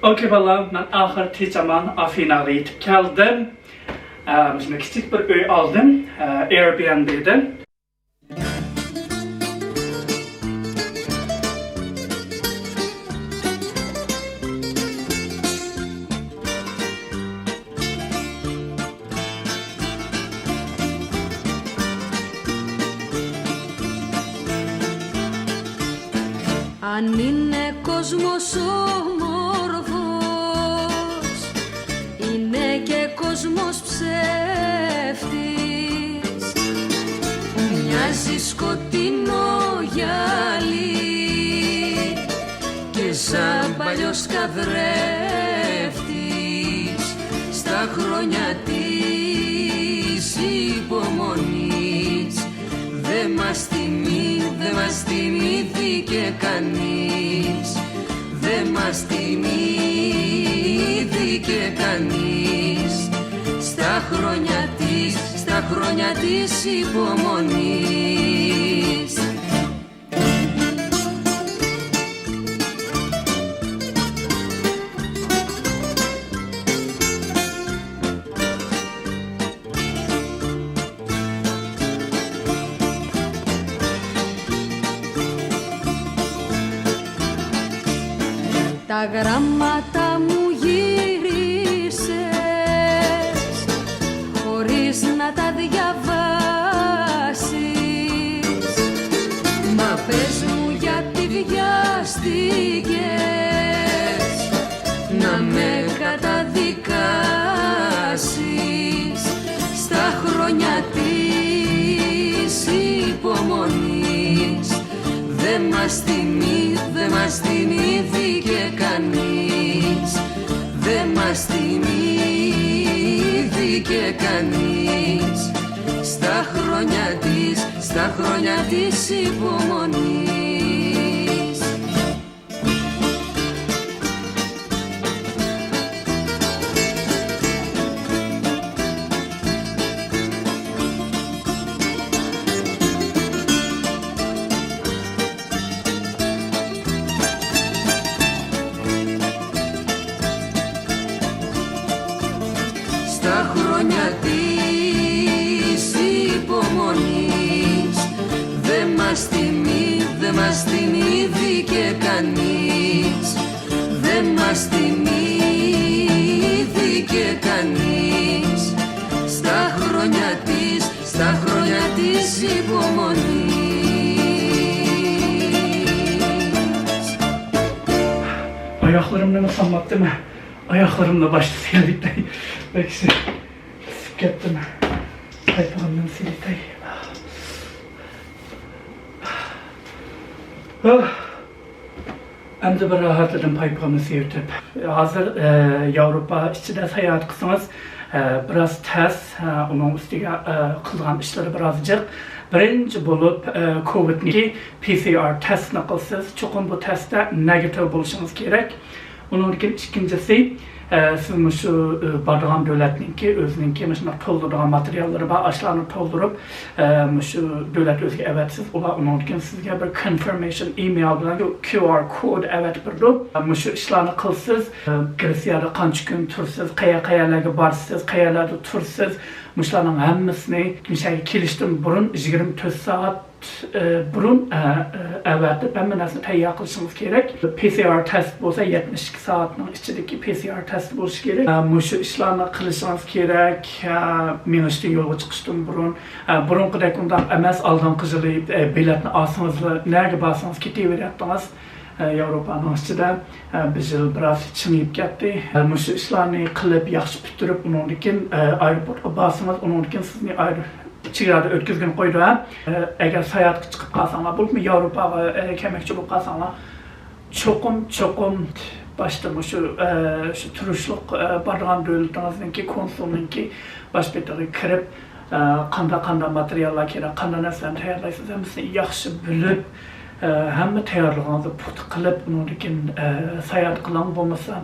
Okey valla, ben ahir tecaman Afinaga yetip geldim. Şimdi küçük bir öy aldım, Airbnb'den. Αν είναι κόσμος όμορφος, είναι και κόσμος ψεύτης, που μοιάζει σκοτεινό γυαλί και σαν παλιός καθρέφτης στα χρόνια της υπομονής. Δε μας θυμήθηκε κανείς, δε μας θυμήθηκε κανείς στα χρόνια της υπομονής. Τα γράμματα μου γύρισες χωρίς να τα διαβάσεις. Μα πες μου γιατί βιάστηκες να με καταδικάσεις στα χρόνια της υπομονής. Δε μας θυμήθηκε κανείς, δε μας θυμήθηκε κανείς στα χρόνια της υπομονής. Στα χρόνια της υπομονής δε μας θυμήθηκε κανείς, δε μας θυμήθηκε κανείς στα χρόνια της υπομονής. Ayaklarımdan ıslanmaktı mı? Ayaklarımla başta sildik. Belki sıkıntım. Ayaklarımdan sildik. Hem de bir rahatladım paypağımı sıyırtıp. Hazır Avrupa içinde seyahat kısmınız biraz ters, onun üstüne kılgan işleri birazcık. Birinci bulup COVID-19 PCR testini kılsız. Çoğun bu testte negatif buluşunuz gerek. Onun ikincisi, siz şu bardağın devletninki, özününki, mesela toldurduğun materyalları var, aşılarını toldurup, şu devlet özgü evetsiz, onun için sizge bir confirmation email bilen QR kod evet birdu. Şu işlerini kılsız, Grisya'da kaç gün tursuz, kayalarga barsız, kayalarda tursuz, muşlarının hemmisini, kiliştim burun, 24 saat burun evet ben nasıl teyyak kılışımız gerek. PCR test olsa 72 saatin içindeki PCR test olsa gerek. Muşu işlerini kılışımız gerek. Miniştin yolga çıkıştım burun kadar kundan MS aldan kızılı biletini alsanızlı nerede bassanız kiti veriyorsunuz. Avrupa'nın içinde biz yıl biraz çınıyıp gitti. Muşu işlerini kılıp yaxşı bitirip onun için aeroport'a bassanız onun için sizni Çiğrada ötküzgün koydu ha. Eğer seyahat çıkıp kalsanlar, bulup mu Avrupa'ya kemekçi bulup kalsanlar, çokum başlamış şu turuşluk bardağın devletinizdenki, konsulunki baş beteri kirip, kanda materyallar kerek, kanda neslen tayarlaysınız, hemsini yaxşı bilip, hem tayarlığınızı put kılıp, onun için seyahat kılan bulmasa,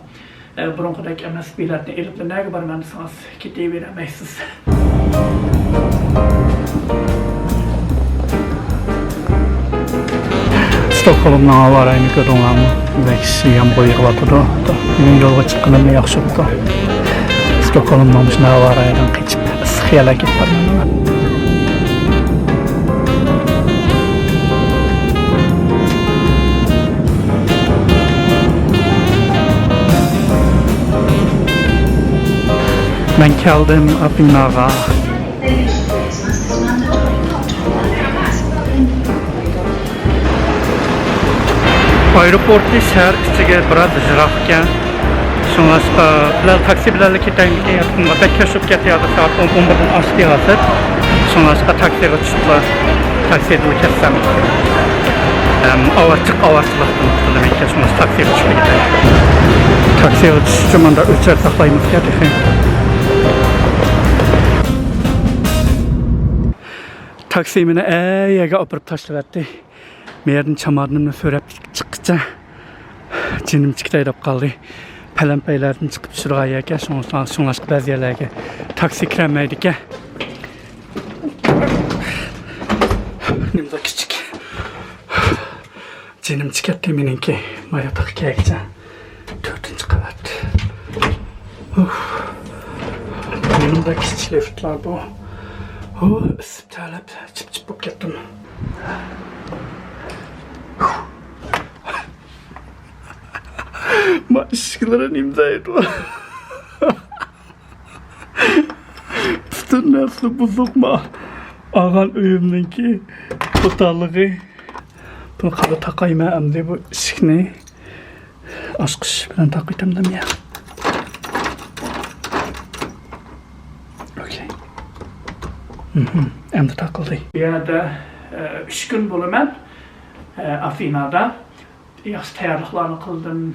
burunqudaki MS biletini elip de nereye barmanısınız, kiti veremeysiz. Stockholm. Stockholm'dan avarayını görüyorum. Belki yağmur yağladı. Benim yola çıkınım yaxşı oldu. Stockholm'dan bu avaraydan kaçıp sıkıyala gittim. Ben geldim Afina'ya. Aeroportda shahar ichiga biroz jiroqga. Shunga bilan taksi bilan ketayotgan yaqinga bekashib ketyapti soat 11dan oshdi hozir. Shunga taksiga tushiblar. Taksida o'tib ovochliqdan qildim. Shunga taksiga tushib ketdim. Taksiga tushib uchun menda o'char saqlaymiz kerak. Taksi meni yerga opirib tashlabdi. Merden çamarını sörep çıkınca cinim çıktayıp kaldı. Pələmpəylərdən çıxıb şuraya yerə, sonlaşıq bəzi yerlərə taksi kirəməydik ki. Nimdə kiçik. Cinim çıxətdi meninki. Mayataq kəyəcə. 4-cü qavat. Nimdə kiçik liftlər bu. Isıb tələb çıp bu getdim. Maşıkların imzaydı. Bütün nesli bozukma. Ağan öyümdeki tutarlığı. Bunu kalı takayım hem de bu ışıkını. Aşkış bilen takıydım da ya. Okey. Hem de takıldı. Bir yerde 3 gün bolu ben Afina'da. Yaxşı tayyorliklarni qildim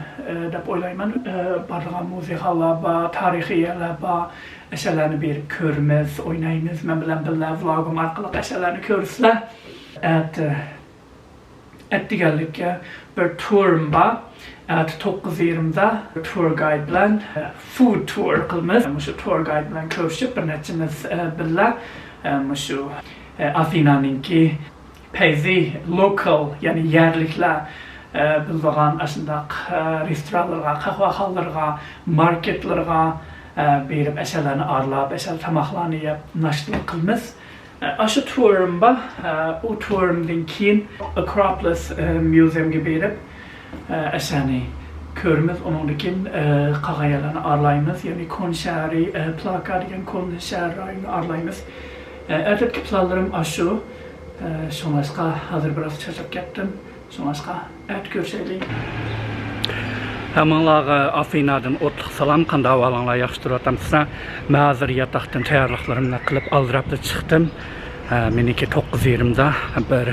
deb o'ylayman. Barcha musiqalar va tarixiy yerlar va asarlarni berib ko'ramiz, o'ynaymiz. Men bilan birga vlogim orqali asarlarni ko'rsizlar. Deganlikka bir turim bor. 9:20da tour guide bilan food tour qilamiz. Shu tour guide bilan ko'rishib bir nechamiz birga shu Afina'ningki payzi local, ya'ni yerliklar bildiğin aslında restoranlarga, qahvaxonalarga, marketlarga berib eserlerini arlab, eser tamaklarını yap, naştılık qilamiz. Aşı turim bor. O turimdan keyin Acropolis Museumga berib eserni ko'ramiz. Ondan keyin qag'ayalarni arlaymiz, ya'ni Kon shahri, Plaka degan Kon shahrini arlaymiz. Ertaki planlarım aşı. Sonrasında hazır biraz çalışıp gittim. Sonrasında görüşelim. Hemenlağı Afina'dan otluq salam qanday ahvalinglar yaxshi turibam sizlar. Men hozir yataqdan tayyorliqlarimni qilib aldirab chiqdim. Meniki 9:20da bir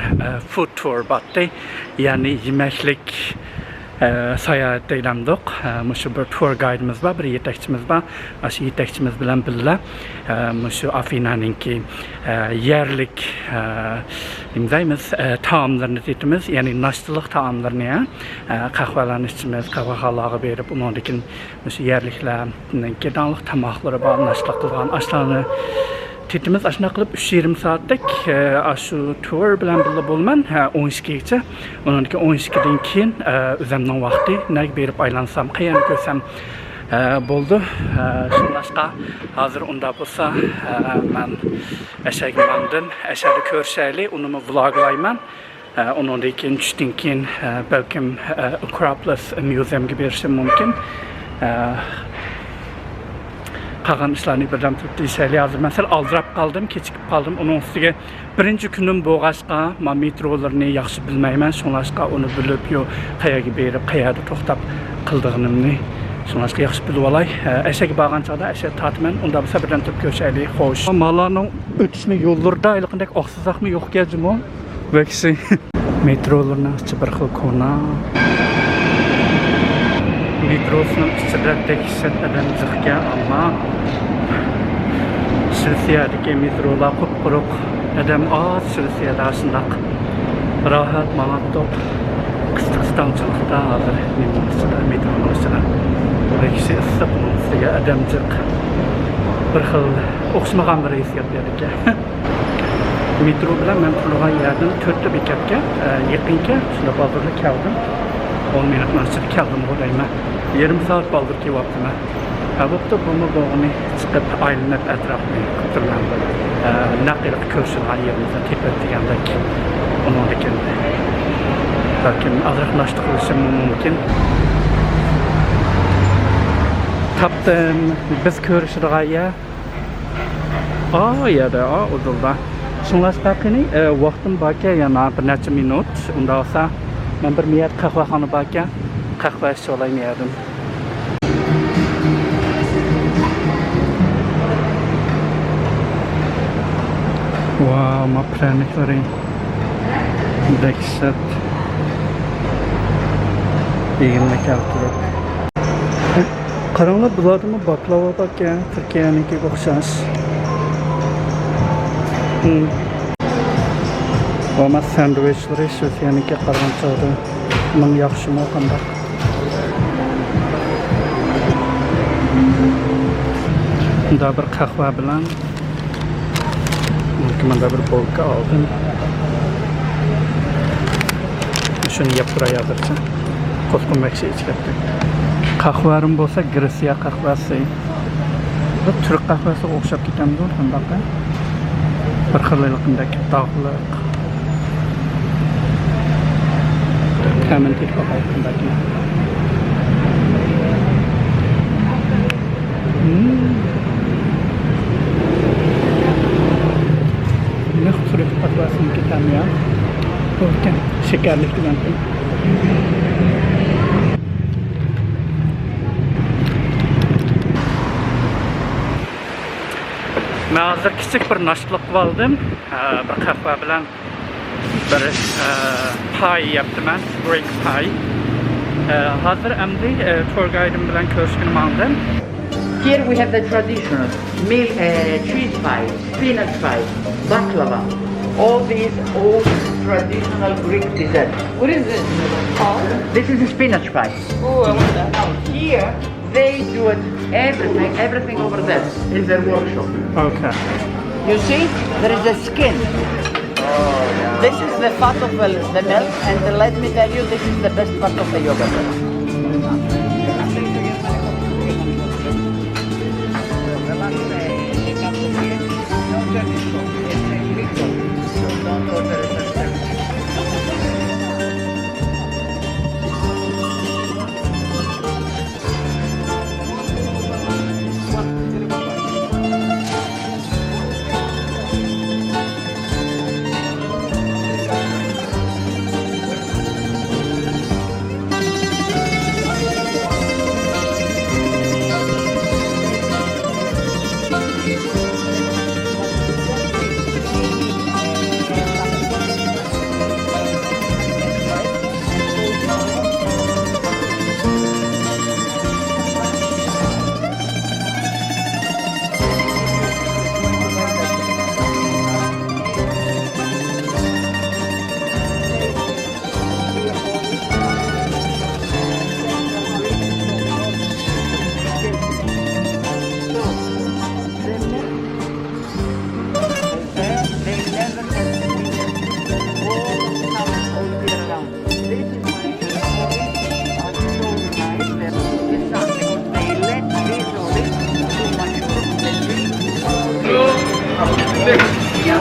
food tour batdi. Ya'ni yemeklik sayohat deyildik. Shu bir tour guide'imiz var, bir yetakchimiz var. Shu yetakchimiz bilan birga shu Afina'ningki yerlik imzaymiz, taomlarni tetimiz, ya'ni naştılık taomlarni, qahvalarni ichimiz, qahvaxonalarga berib, undan keyin shu yerliklarning donliq tamoqlari bor, naştılık qilgan ashlarni tetimiz. Aşına qilib 3:20 saatlik şu tour bilan birga bo'lman 12gacha. Ondan keyin 12dan keyin o'zimning vaqti nega berib aylansam, qayerni ko'rsam bo'ldi. Shunlashqa hozir unda bo'lsa men ashagimdan ashari ko'rishaylik, uni vloglayman. Ondan keyin tushdan keyin balkim Acropolis Museumga berishim mumkin. Qağan işlerini birden tutduysa hazır. Mesela aldırab qaldım, keçikib qaldım. Onun üstüge birinci günüm boğaşqa, ma metrolarını yaxşı bilməyəm. Sonrasqa onu bilib, yo qayaga berib, qayada toxtab qıldığımni sonrasqa yaxşı bilib olay. Əşəki bağan çağda əşək tatmən, onda bilsə birdən tutub görüşəylik, xoş. Mallarının ötüşünü yollarda aylıqındək oxsuzaqmı yox gəlcim o? Bəksi metrolarını açı bir xil kona. Metrosunun içində dəhşət adam zıxga, amma Şirsiyadagi metrolar quruq, adam az Shirsiyada shundaq rahat manatdoq qisqistanchilikda hozir nimasidan metroning ichida kishi issiq ustiga adamchiq bir xil o'xshamagan bir hissiyot berdi. metro bilan men turgan yerdan 4 bekatga yaqinga shunda bozorga keldim. 10 minutdan ichida keldim deyman. Yarım soat baldır kelyapman. Bo'pti, buni bo'g'ini chiqib aylanib atrofni ko'tirman. Naqilib ko'rishgan yerimizda tepa degandek undan balkim ozroqlashtirib qilishim mumkin. Tapdim, biz ko'rishadigan yer. Yerda, udulda. Shunlashqa qani, vaqtim bor ekan, yana bir necha minut. Unda olsa, men bir miyat qahvaxona bor ekan, qahva ichib olaymi yerdim. Wow, ma praniklari. Dehşet. Yeginlik altırıp. Qaranglar, bulardimi baklava bor ekan, Turkiyanikiga o'xshash. Ama sandvichlar Sofiyaniki qarag'anchada men yaxshimi qanday? Bunda bir qahva bilan menda bir bolka oldim. Shuni yeb turaverdim. Qo'sqinmakchi ichibdi. Qahvarim bo'lsa Gretsiya qahvasi. Bu turk qahvasiga o'xshab ketadi-ku, bundaqa. Bir xillikdagi dog'liq. Hemen tekrar bakımdaki. Ne kusuret patvasını kitam ya. Bakın şekerlik güvendim. Ben hazır küçük bir naşlık aldım. Bir kahve bilen bir pie yaptım ben, Greek pie. Hazır emdi tour guide'im bilen görüşkünüm aldım. Here we have the traditional milk, cheese pie, spinach pie, baklava. All these old traditional Greek desserts. What is this called? This is a spinach pie. Oh, I want that. Now here they do it everything over there in their workshop. Okay. You see, there is a skin. This is the fat of the milk, and let me tell you, this is the best part of the yogurt.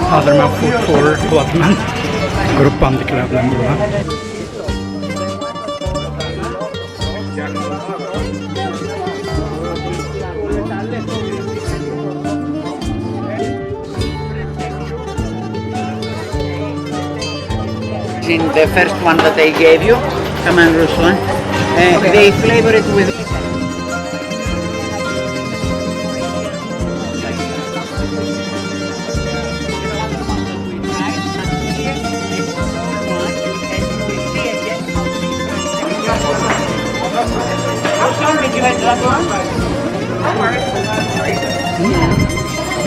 Hazır ben food tour kıladım ben. Gruppandakiler bilen burada. In the first one that they gave you, come on Ruslan, they flavor it with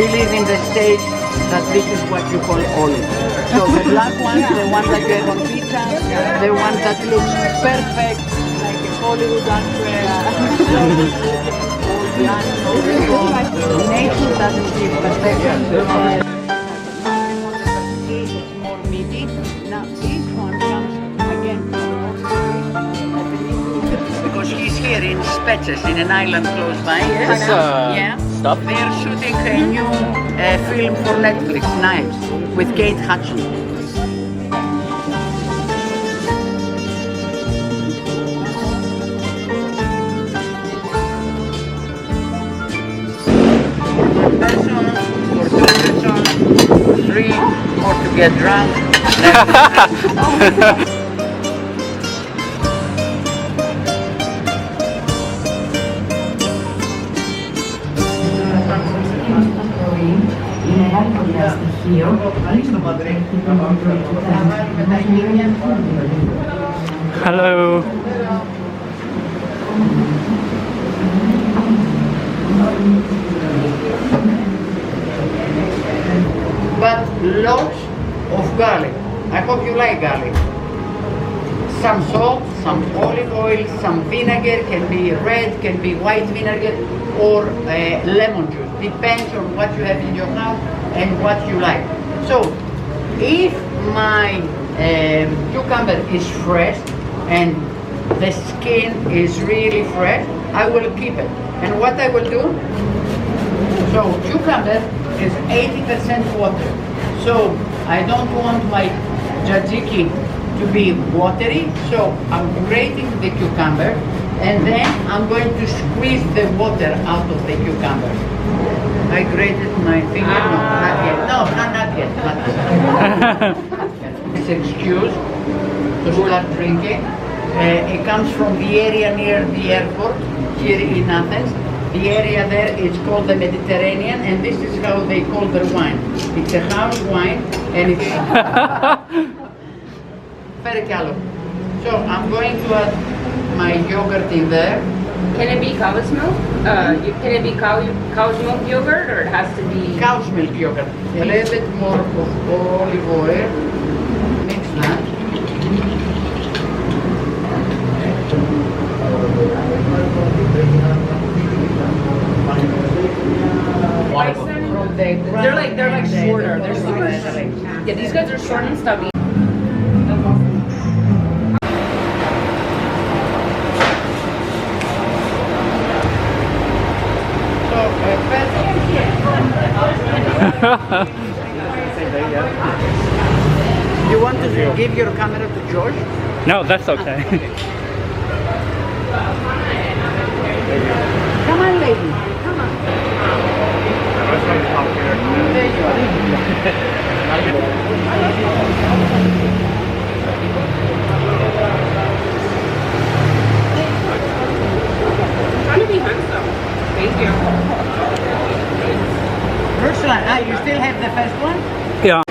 believe in the stage that this is what you call olive. So the black ones, the ones that you have on pizza, the one that looks perfect, like a Hollywood actress. Nature doesn't give perfection. Spetses in an island close by. This, Yeah. stuff? They are shooting a new film for Netflix, Knives, with Kate Hudson. Person, or two person, three, or to get drunk. Hello. But lots of garlic. I hope you like garlic. Some salt, some olive oil, some vinegar, can be red, can be white vinegar, or lemon juice. Depends on what you have in your house and what you like. So, if my cucumber is fresh and the skin is really fresh, I will keep it. And what I will do, so cucumber is 80% water. So I don't want my tzatziki to be watery, so I'm grating the cucumber and then I'm going to squeeze the water out of the cucumber. I grated my finger, no, not yet. No, not yet. Not yet. This excuse to start drinking. It comes from the area near the airport here in Athens. The area there is called the Mediterranean, and this is how they call their wine. It's a house wine, and it's very callow. So I'm going to add my yogurt in there. Can it be cow's milk? Can it be cow's milk yogurt, or it has to be? Cow's milk yogurt. A little bit more of olive oil. Mix that. They're like shorter. They're super. Yeah, these guys are short and stubby. You want to give your camera to George? No, that's okay. Come on, lady. Come on. There you are. Trying to be handsome. Thank you. Ursula, you still have the first one? Yeah.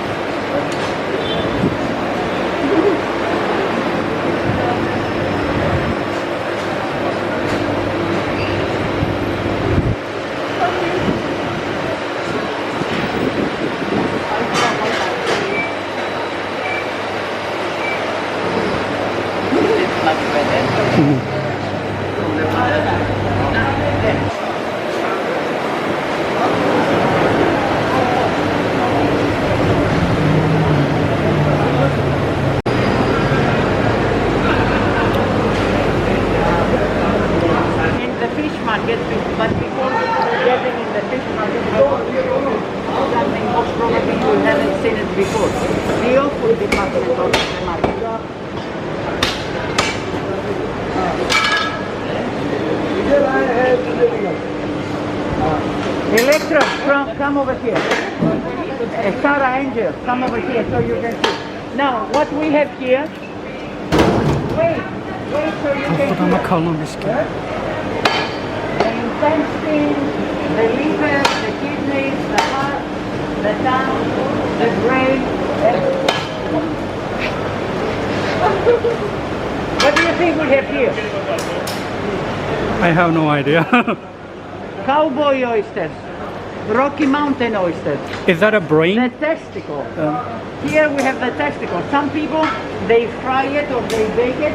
But before getting in the fish market, go something most probably you haven't seen it before. The awful department of the market. Electra, come over here. Sarah Angel, come over here so you can see. Now, what we have here, wait so you can see. Ama kalmamış ki. The intestine, the liver, the kidneys, the heart, the tongue, the brain. What do you think we have here? I have no idea. Cowboy oysters, Rocky Mountain oysters, Is that a brain? the testicle. Here we have the testicle. Some people, they fry it or they bake it.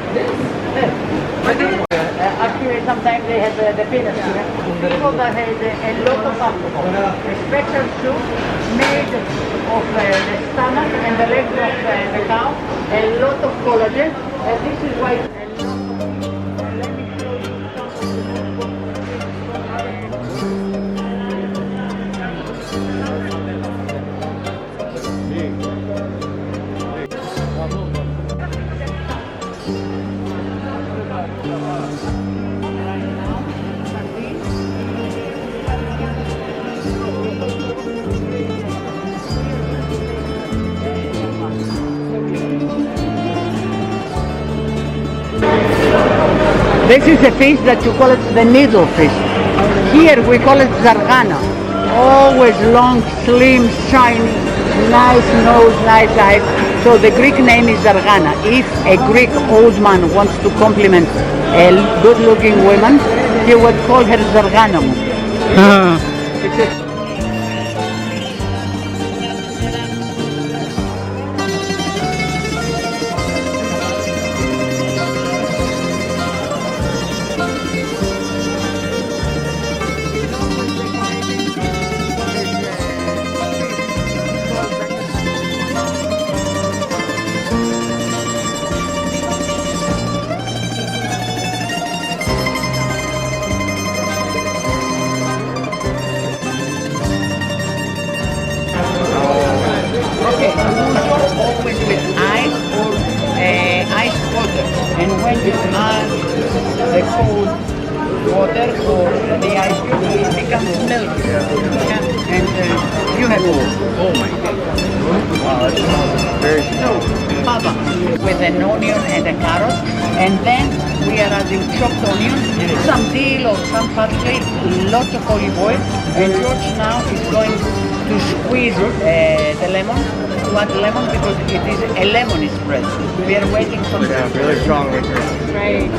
Actually, sometimes they have the peanuts here. People that have a lot of alcohol. A special soup made of the stomach and the legs of the cow. A lot of collagen. And this is why. Let me show you something. This is a fish that you call it the needlefish. Here we call it zargana. Always long, slim, shiny, nice nose, nice eyes. So the Greek name is zargana. If a Greek old man wants to compliment a good-looking woman, he would call her zargana. It's a always with ice or ice water. And when you add the cold water or the ice cube, it becomes milky. Yeah. And you have all. Oh my God. Wow, that smells very so, baba with an onion and a carrot. And then we are adding chopped onion, some dill or some parsley, lots of olive oil. And George now is going to squeeze the lemon. Want lemon because it is a lemon spread. We are waiting for really strong liquor. Right.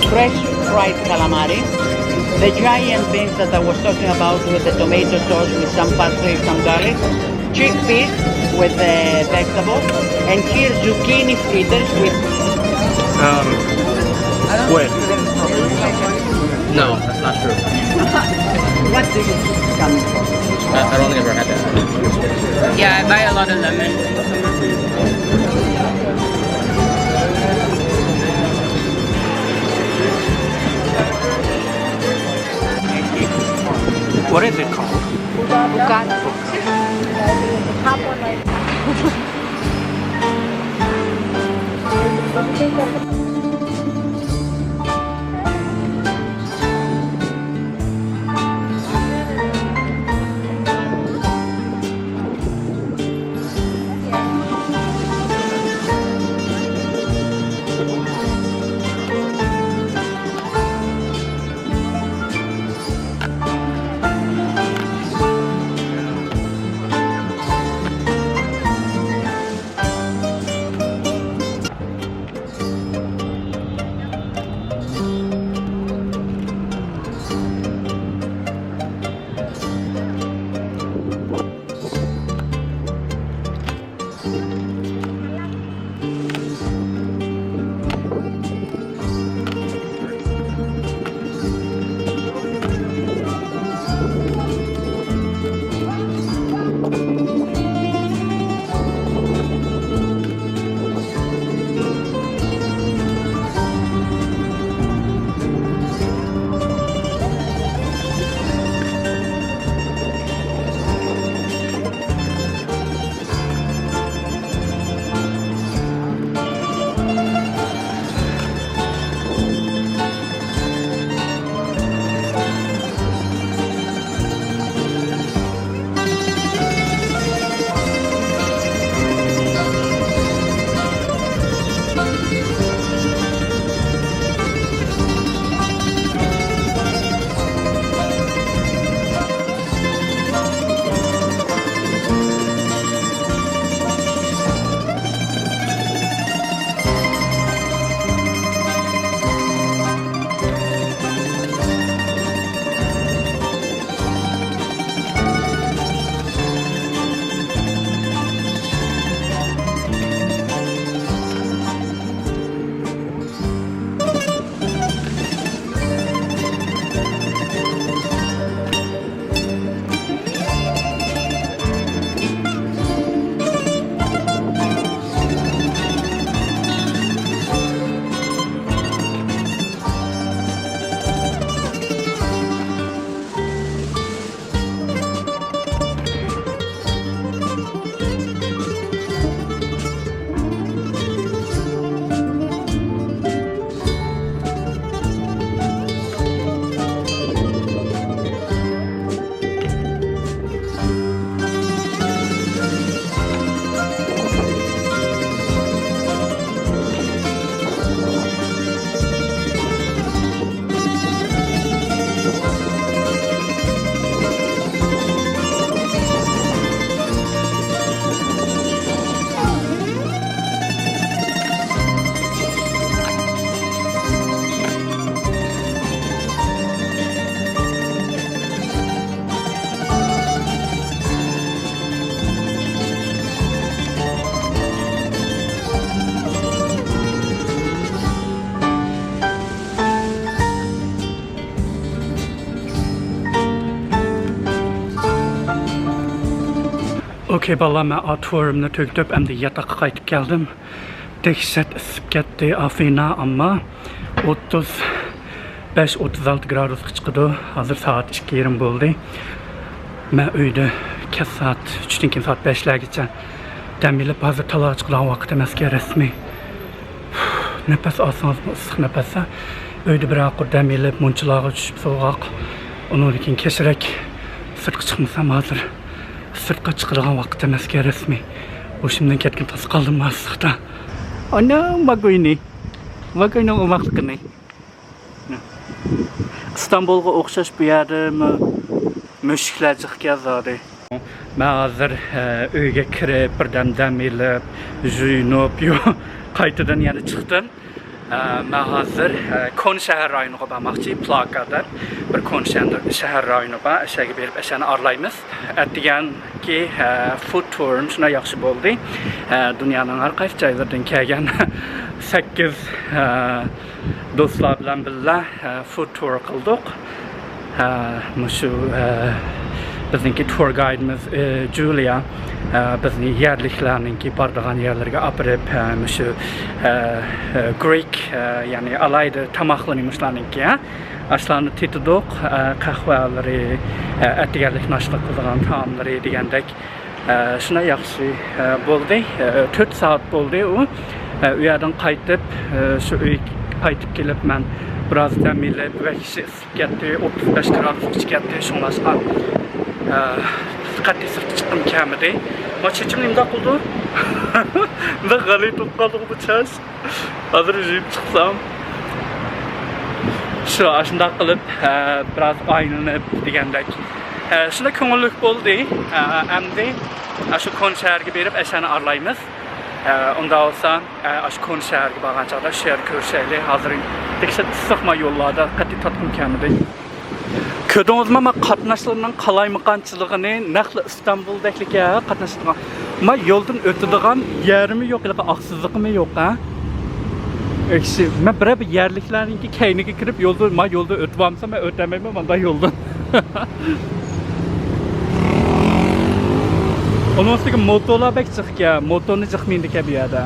Fresh fried calamari, the giant beans that I was talking about with the tomato sauce with some parsley, some garlic, chickpeas with the vegetables, and here zucchini fritters with Squid. No, that's not true. what do you come from? I don't think I've ever had that. Yeah, I buy a lot of lemon. What is it called? Okey bala, mən atuvarımını tökdüb, əmdə yatağa qayıtıb gəldim. Dəhşət isib getdi Afina, amma 35-36 gradus çıxdı. Hazır saat 2:20 oldu. Mən uyda kes saat 3'ten kim saat 5'lergəcə dəmilib hazır talağa çıxılan vaxt əməskə rəsmi. Nəfəs alsanız ısıq nəfəsə. Uyda bir aqur dəmilib, munçulağa düşüb soğuq. Onun için keçirək sırtqa çıxmışam hazır. Sırtqa çıxılan vaxt əməskə rəsmi. O şimdiden ketkin tas qaldım ısıqda. Anam, vaguyni. Vaguyni olmaqlıqını. İstanbul'a oxşaş bu yerdə müşkiləcik gəzədi. Mən hazır öyge kirib, birdən dəmilib, juyunub, qaytıdan yəni çıxdım. Mən hazır Kon şəhər rayonuna baxmaqçı, plakadır. Bir Kon şəhər rayonuna əşəyə verib əşəni arlayımız. Ətdigən ki, food tourum şuna yaxşı oldu. Dünyanın hər qaysı caylardan kəlgən 8 dostlar bilan birlə food tour qıldıq. Şu bizdeki tour guide'miz Julia bizni yerliklerninki bardağın yerlerine apırıp şu Greek yani alaydı tamaklanmışlarninki aslanı tituduk kahveleri etkilerlik naşlık kılgan tamamları diyendek şuna yaxşı oldu 4 saat oldu o uyadan qaytıp şu qaytıp gelip ben biraz dəmilib və kişi ısıb getdi, 35 gradus getdi, şunlaşqa qatı sırtı çıxdım kəmidi. Ma çeçimli imda qıldı. Da qalı tutqalıq bu çəş. Hazır üzüyüb çıxsam. Şu aşında qılıb, biraz aynınıb digəndək. Şunda köngüllük oldu, əmdi. Şu konsergi berib əşəni arlayımız. Onda olsa, aşı konsergi bağancaqda şəhər körsəyli hazır. Dikişət sıxma yollarda qatı tatqım kəmidi. Kördüğünüzmə mən qatnaşlarından qalaymıqançılığını nəxli İstanbul'dakıya qatnaşdığım. Mən yoldan ötüdüğüm yerimi yox, elə ağsızlığımı yox. Mən bir yerliklərinki kəyniga kirib mən yolda ötübamsa, mən ötəməyim, mən yoldan. Onun üstüge motorlar bək çıx ki, motorunu çıxmayındı ki bir yerdə.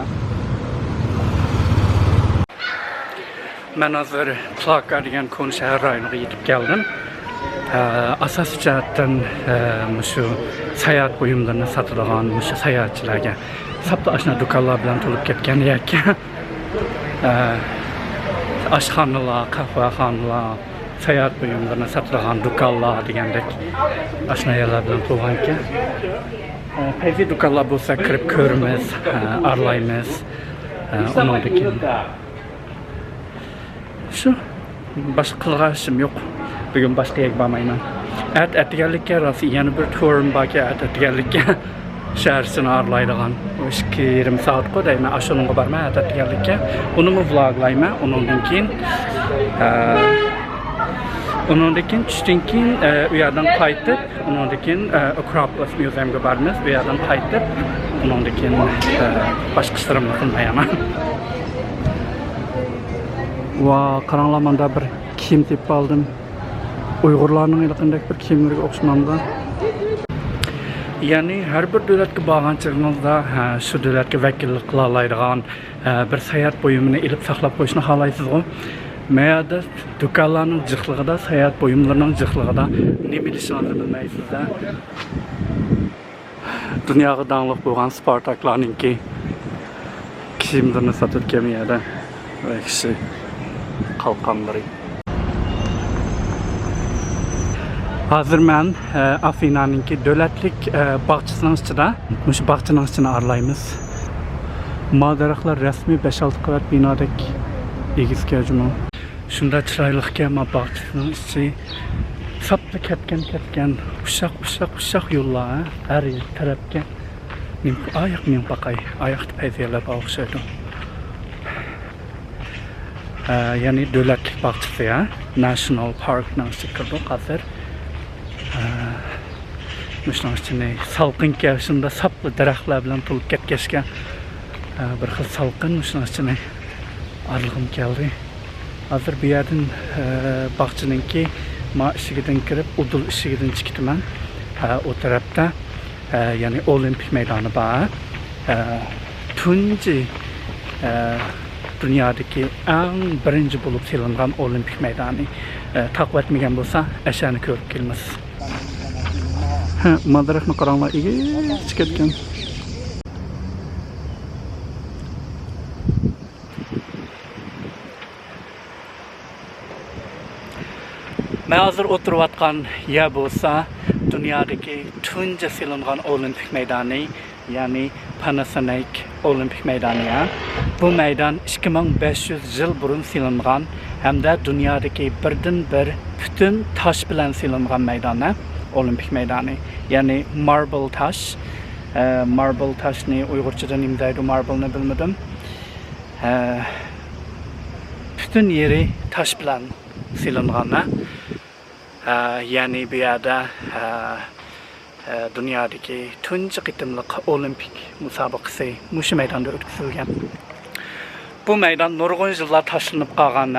Mən hazır plaka degan Kon şəhər rayonuna yetib gəldim. Asas cəhətdən şu səyahət buyumlarını satılğan şu səyahətçilərə saplı aşna dükanlar bilan tolub ketgan yerki aşxanalar, qəhvəxanalar, səyahət buyumlarını satılğan dükanlar degəndək aşna yerlər bilan tolğan ki Peyzi dükanlar bolsa kirib körümüz, arlayımız, onundaki. Şu, başqa qılğa işim yox. Bugün başqa yer barmayman. Ətgərlikə rası yeni bir turum var ki, ətgərlikə şəhərsini arlaydıqan. 2-20 saat qoday, mən aşınıqa barma ətgərlikə. Onu mu vloglayma, onundakin düşdən keyin uyadan qayıtıb, onundakin Akropolis Museum'a barmız, uyadan qayıtıb, onundakin başqa işlərimni qılmayaman. Qaranlamanda bir kiyim tepib aldım. Uyg'urlarning ilqindek bir kiyimlarga o'xshamamda. Ya'ni har bir davlatga borganchig'ingizda shu davlatga vakillik qila oladigan bir sayohat buyumini ilib saqlab qo'yishni xohlaysizmi? Məyada dükanlarning jiqlig'ida, sayohat buyumlarining jiqlig'ida nima deyishni bilmaysizda. Dunyoga dangliq bo'lgan Spartaklarningki kiyimlarini sotib kelmaydi. Va kishi qalqanlari. Hazır mən Afina'nınki dövlətlik bağçasının içində, bu bağçanın içini arlayımız. Madaraqlar rəsmi 5-6 qavat binadək egizki həcmi. Şunda çiraylıq ki, bağçasının içi saplı ketken, uşaq yollar, hər tərəfkə. Ayaq min baxay, ayaq pəyziyələr bağışıydı. Yəni dövlətlik bağçası ya, National Park-dan çıxırdıq hazır. Müştəng içində salqın gəlişində saplı dərəxtlər bilan tulub ketkeşkən bir xil salqın müştəng içində arılığım gəldi. Hazır bir yerdən bağçanınki ma işigidən kirib, udul işigidən çıxdım mən. O tərəfdə yani olimpik meydanı var. Tunji dünyadaki en birinci bulup silingan olimpik meydanı. Takip etmegen bolsa aşağını körüp kelmez. Mandarakni qaranglar, igich ketgan. Men hozir o'tirayotgan yer bo'lsa, dunyodagi tunji silingan olimpik maydoni, ya'ni Panasonic olimpik maydoni. Bu maydon 2500 yil burun silingan hamda dunyodagi birdan-bir butun tosh bilan silingan maydon, olimpik maydoni. Ya'ni marble tash. Marble tashni Uyg'urchada nima deydi, marble-ni bilmadim. Butun yeri tosh bilan silingan. Yani bu yerda dunyodagi tunji qitimliq olimpik musobaqasi mushu maydonda o'tkazilgan. Bu maydon nurg'un yillar tashlanib qolgan.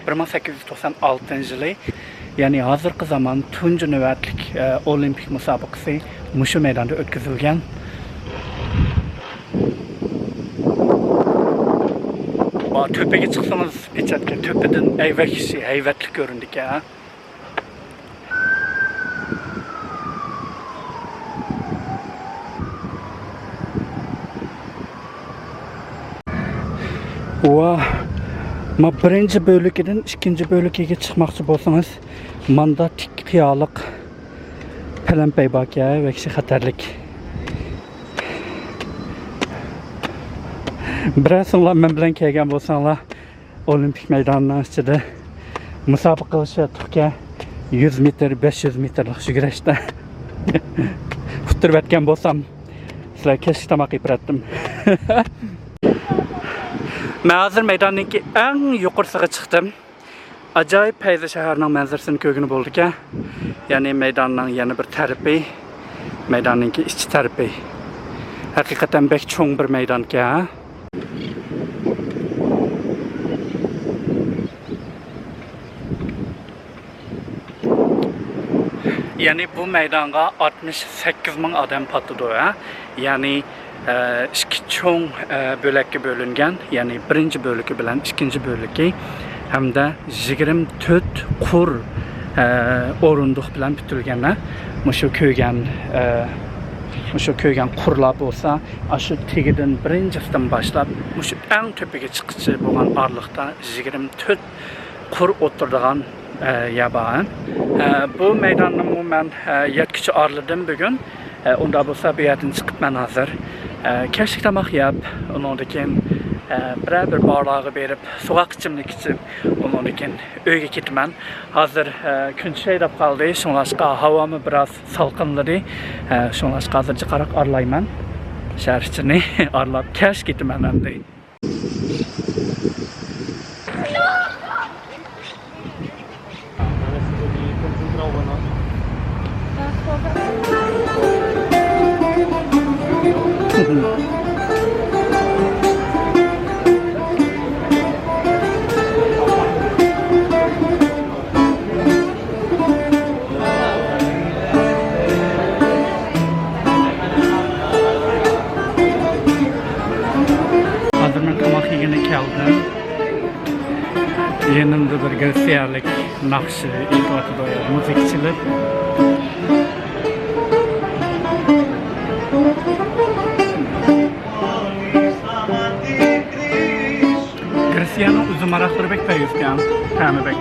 1896-yili, ya'ni hozirgi zamon tunji navbatlik olimpik musobaqasi mushu maydonda o'tkazilgan. Tepaga chiqsangiz, bechatga tepadan ayvakishi hayvatli ko'rindik. Ma birinci bölükeden ikinci bölükege çıkmakçı bolsanız, manda tik qiyolik palampay bor ve kishi xatarlik. Birazlar men bilan kelgan bolsanglar, olimpik maydonining ichida musobaqa qilishyapti. 100 metr, 500 metrlik yugurishda. Futurib o'tgan bo'lsam, sizlarga kechki tomoq yepratdim. Men hozir maydonning eng yuqorisiga chiqdim. Ajoyib Payza shaharining manzarasini ko'rgani bo'ldik. Ya'ni maydonning yana bir tarafi, maydonning ichki tarafi. Haqiqatan bek cho'ng bir maydonga. Yani bu maydonga 68 ming odam patidi. Yani ikki cho'ng bo'lakka bo'lingan, ya'ni birinchi bo'ligi bilan ikkinchi bo'ligi hamda 24 qur o'rindiq bilan bitilgan. Mushu ko'ygan qurlar bo'lsa, shu tegidan birinchisidan boshlab mushu eng tepaga chiqishi bo'lgan orliqda 24 qur o'tiradigan yaba. Bu maydonni umuman yetkichi orladim bugun. Unda bo'lsa bu yerdan chiqibman hozir. Kechki tomoq yeb, undan keyin bir bog'larga berib, sovuq ichimlik ichib, undan keyin uyga ketaman. Hozir kun shaydab qoldi, shunlashqa havomi biroz salqinladi. Shunlashqa hozircha qarab orlayman. Shahar ichini orlab kesh ketaman endi. Yanımda bir gösterlik nakşı itoatı doyar müzikçilik. Cristiano uzun marakları bekliyoruz yani. Tamam bek.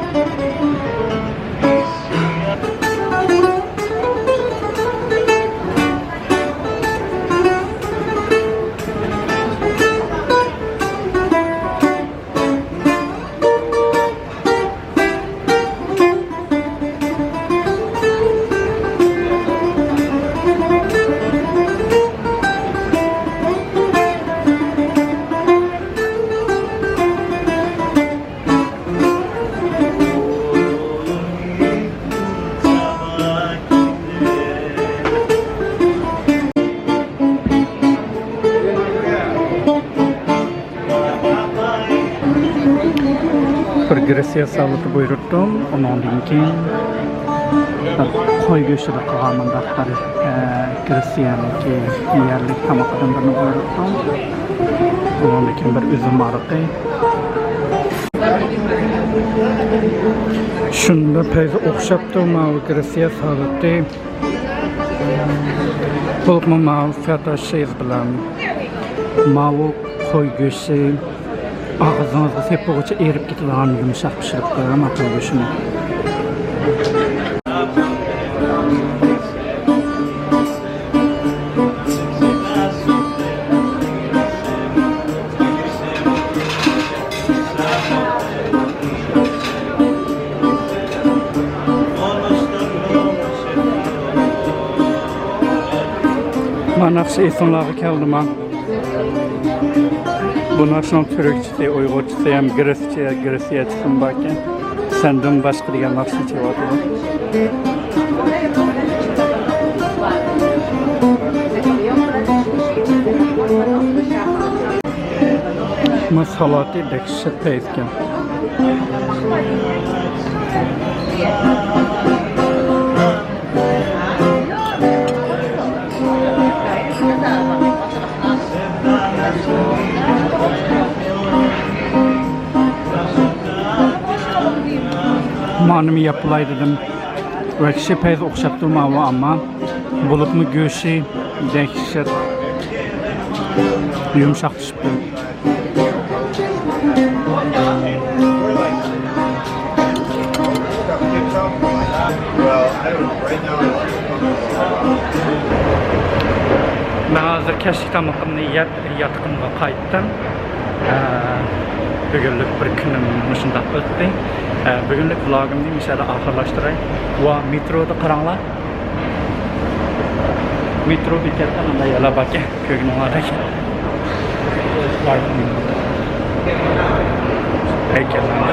Progresya sağlıklı buyurttum. Onun linkin koy göçüde kıvamındaktır. Hristiyanlık yerlik tamaklardan birini buyuruptum. Bunundakin bir üzüm arıqı. Şunda peyzi okşaptı mavi Hristiyan salıqtı. Bulqma mavi fiyata şeyiz bilen. Mavi koy göçü. Ağzınızda sepoğuça erip getilen yumuşak pişirip koyama koy göçünü. Manaqşı esinlağı keldi man. Bu naşnal Türkçesi, Uygurçesi hem Gresiyetsin bakken. Senden başka diyen nakşı çevadı. Masalati dekşet teyzken. Manımı yapılay dedim. Ve kişi peyz okşap durmağı ama bulup mu göğüşü dehşet yumuşak pişipti. Ben hazır keşke tamamını yatkınlığa kayıttım. Bugünlük bir günüm şunday o'tdi. Bugünlük vlogimni inşallah ahirlashtiray. Va metroda qaranglar. Metro bekatdan anda yalab aka ko'nglimdagi. Haykallar.